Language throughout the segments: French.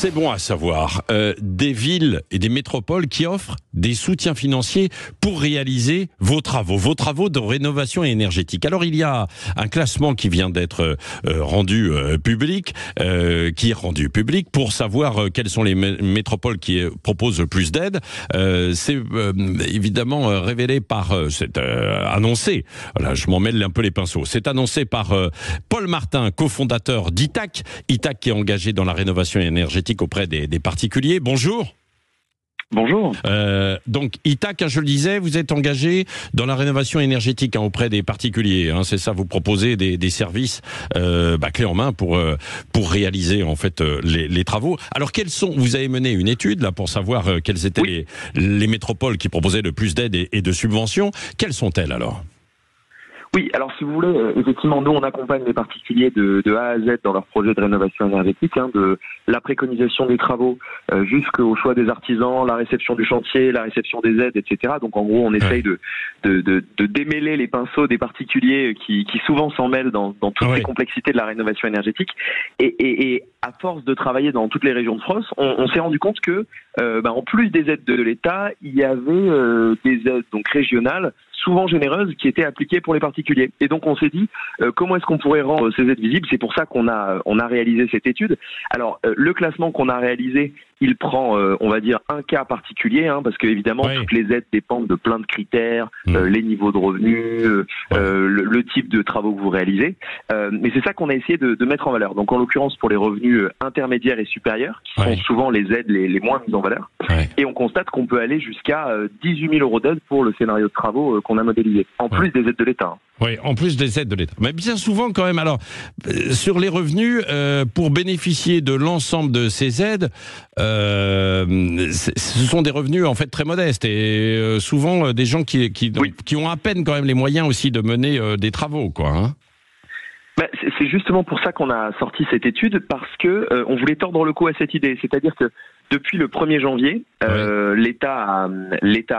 C'est bon à savoir. Des villes et des métropoles qui offrent des soutiens financiers pour réaliser vos travaux de rénovation énergétique. Alors il y a un classement qui vient d'être rendu public, pour savoir quelles sont les métropoles qui proposent le plus d'aide. C'est évidemment révélé par, annoncé. Voilà, je m'en mêle un peu les pinceaux. C'est annoncé par Paul Martin, cofondateur d'Itac. Itac qui est engagé dans la rénovation énergétique auprès des particuliers. Bonjour. Bonjour. Donc Itac, je le disais, vous êtes engagé dans la rénovation énergétique auprès des particuliers. C'est ça, vous proposez des services clés en main pour réaliser en fait les travaux. Alors vous avez mené une étude là pour savoir quelles étaient les métropoles qui proposaient le plus d'aide et de subventions. Quelles sont-elles alors ? Oui, alors si vous voulez, effectivement, nous on accompagne les particuliers de A à Z dans leur projet de rénovation énergétique, de la préconisation des travaux jusqu'au choix des artisans, la réception du chantier, la réception des aides, etc. Donc en gros, on essaye de démêler les pinceaux des particuliers qui souvent s'en mêlent dans toutes les complexités de la rénovation énergétique. Et à force de travailler dans toutes les régions de France, on s'est rendu compte que en plus des aides de l'État, il y avait des aides donc régionales, souvent généreuses, qui étaient appliquées pour les particuliers. Et donc on s'est dit comment est-ce qu'on pourrait rendre ces aides visibles. C'est pour ça qu'on a réalisé cette étude. Alors le classement qu'on a réalisé, il prend on va dire un cas particulier, parce que évidemment toutes les aides dépendent de plein de critères, les niveaux de revenus, le type de travaux que vous réalisez. Mais c'est ça qu'on a essayé de mettre en valeur. Donc en l'occurrence pour les revenus intermédiaires et supérieurs, qui sont souvent les aides les moins mises en valeur. Et on constate qu'on peut aller jusqu'à 18 000 € d'aide pour le scénario de travaux qu'on a modélisé, en plus des aides de l'État. Oui, en plus des aides de l'État. Mais bien souvent quand même, alors, sur les revenus, pour bénéficier de l'ensemble de ces aides, ce sont des revenus en fait très modestes et souvent des gens qui ont à peine quand même les moyens aussi de mener des travaux, quoi. C'est justement pour ça qu'on a sorti cette étude, parce que on voulait tordre le cou à cette idée. C'est-à-dire que depuis le 1er janvier, l'État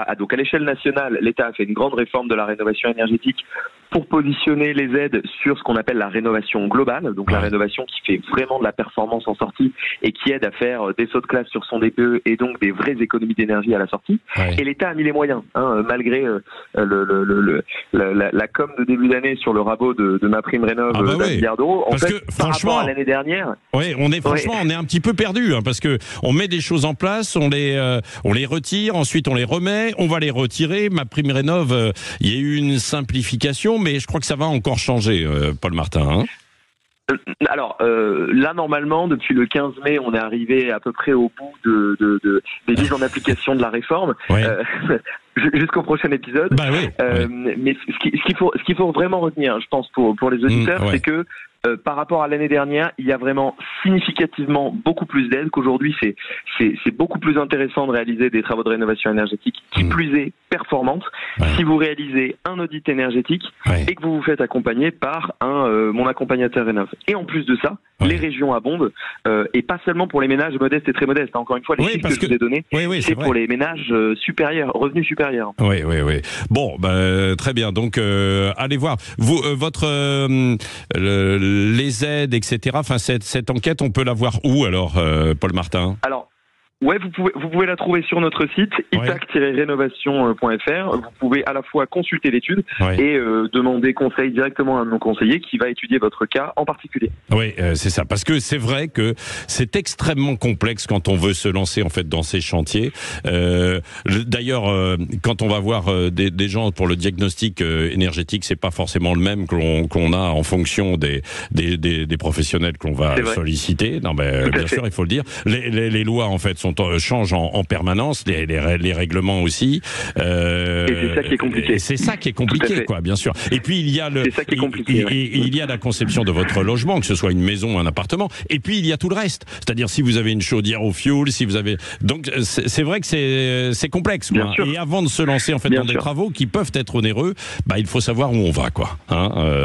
a donc à l'échelle nationale, l'État a fait une grande réforme de la rénovation énergétique pour positionner les aides sur ce qu'on appelle la rénovation globale, donc la rénovation qui fait vraiment de la performance en sortie et qui aide à faire des sauts de classe sur son DPE et donc des vraies économies d'énergie à la sortie. Et l'État a mis les moyens, malgré la com de début d'année sur le rabot de MaPrimeRénov' d'1 milliard d'euros. En fait, par rapport à l'année dernière, on est un petit peu perdu, parce que on met des choses en place, on les retire, ensuite on les remet, on va les retirer. MaPrimeRénov', il y a eu une simplification, mais je crois que ça va encore changer, Paul Martin. Alors là, normalement, depuis le 15 mai, on est arrivé à peu près au bout des mises en application de la réforme. Jusqu'au prochain épisode. Mais ce qu'il faut vraiment retenir, je pense, pour les auditeurs, c'est que par rapport à l'année dernière, il y a vraiment significativement beaucoup plus d'aides, qu'aujourd'hui c'est beaucoup plus intéressant de réaliser des travaux de rénovation énergétique, qui plus est performante, si vous réalisez un audit énergétique et que vous vous faites accompagner par mon accompagnateur Rénov'. Et en plus de ça, les régions abondent, et pas seulement pour les ménages modestes et très modestes. Encore une fois, les chiffres que je vous ai donnés, c'est pour les ménages supérieurs, revenus supérieurs. Oui. Bon, très bien. Donc, allez voir. Vous, les aides, etc. Enfin, cette enquête, on peut la voir où alors, Paul Martin ? Alors, vous pouvez la trouver sur notre site itac-rénovation.fr. Vous pouvez à la fois consulter l'étude et demander conseil directement à un de nos conseillers qui va étudier votre cas en particulier. Oui, c'est ça. Parce que c'est vrai que c'est extrêmement complexe quand on veut se lancer en fait dans ces chantiers. D'ailleurs, quand on va voir des gens pour le diagnostic énergétique, c'est pas forcément le même qu'on a en fonction des professionnels qu'on va solliciter. Non, mais bien sûr, il faut le dire. Les lois en fait changent en permanence, les règlements aussi. Et c'est ça qui est compliqué. C'est ça qui est compliqué, quoi, bien sûr. Et puis il y a il y a la conception de votre logement, que ce soit une maison ou un appartement. Et puis il y a tout le reste. C'est-à-dire si vous avez une chaudière au fioul, si vous avez, donc c'est vrai que c'est complexe, quoi. Et avant de se lancer en fait dans des travaux qui peuvent être onéreux, il faut savoir où on va, quoi.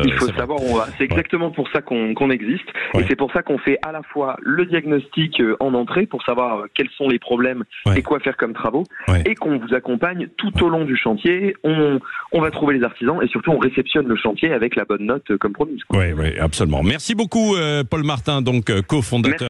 Il faut savoir où on va. C'est exactement pour ça qu'on existe. Et c'est pour ça qu'on fait à la fois le diagnostic en entrée pour savoir quels sont les problèmes et quoi faire comme travaux, et qu'on vous accompagne tout au long du chantier. On va trouver les artisans et surtout on réceptionne le chantier avec la bonne note comme promis. Oui, absolument. Merci beaucoup Paul Martin, donc cofondateur.